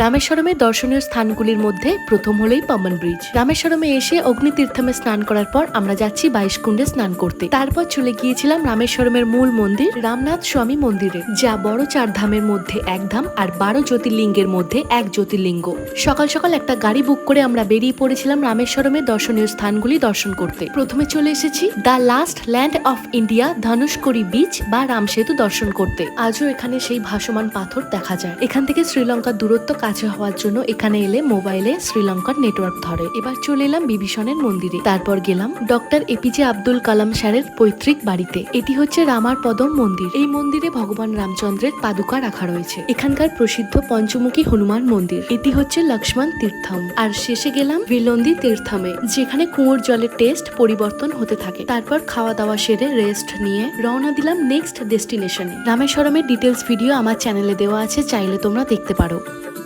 রামেশ্বরমের দর্শনীয় স্থানগুলির মধ্যে প্রথম হলোই পাম্বন ব্রিজ। রামেশ্বরমে এসে অগ্নিতীর্থমে স্নান করার পর আমরা যাচ্ছি 22 কুণ্ডে স্নান করতে। তারপর চলে গিয়েছিলাম রামেশ্বরমের মূল মন্দির রামনাথ স্বামী মন্দিরে, যা বড় 4 ধামের মধ্যে এক ধাম আর 12 জ্যোতির্লিঙ্গের মধ্যে এক জ্যোতির্লিঙ্গ। সকাল সকাল একটা গাড়ি বুক করে আমরা বেরিয়ে পড়েছিলাম রামেশ্বরমের দর্শনীয় স্থানগুলি দর্শন করতে। প্রথমে চলে এসেছি the last land of India Dhanushkodi beach বা রামসেতু দর্শন করতে। আজও এখানে সেই ভাসমান পাথর দেখা যায়। এখান থেকে শ্রীলঙ্কার দূরত্ব কাছে হওয়ার জন্য এখানে এলে মোবাইলে শ্রীলঙ্কার নেটওয়ার্ক ধরে। এবার চলে এলাম বিভীষণের মন্দিরে। তারপর গেলাম ডক্টর এপিজে আব্দুল কালাম স্যারের পৈতৃক বাড়িতে। এটি হচ্ছে রামার পদম মন্দির। এই মন্দিরে ভগবান রামচন্দ্রের পাদুকা রাখা রয়েছে। এখানকার প্রসিদ্ধ পঞ্চমুখী হনুমান মন্দির। এটি হচ্ছে লক্ষ্মণ তীর্থম। আর শেষে গেলাম ভিলন্দি তীর্থমে, যেখানে কুয়োর জলের টেস্ট পরিবর্তন হতে থাকে। তারপর খাওয়া দাওয়া সেরে রেস্ট নিয়ে রওনা দিলাম নেক্সট ডেস্টিনেশনে। রামেশ্বরমের ডিটেলস ভিডিও আমার চ্যানেলে দেওয়া আছে, চাইলে তোমরা দেখতে পারো।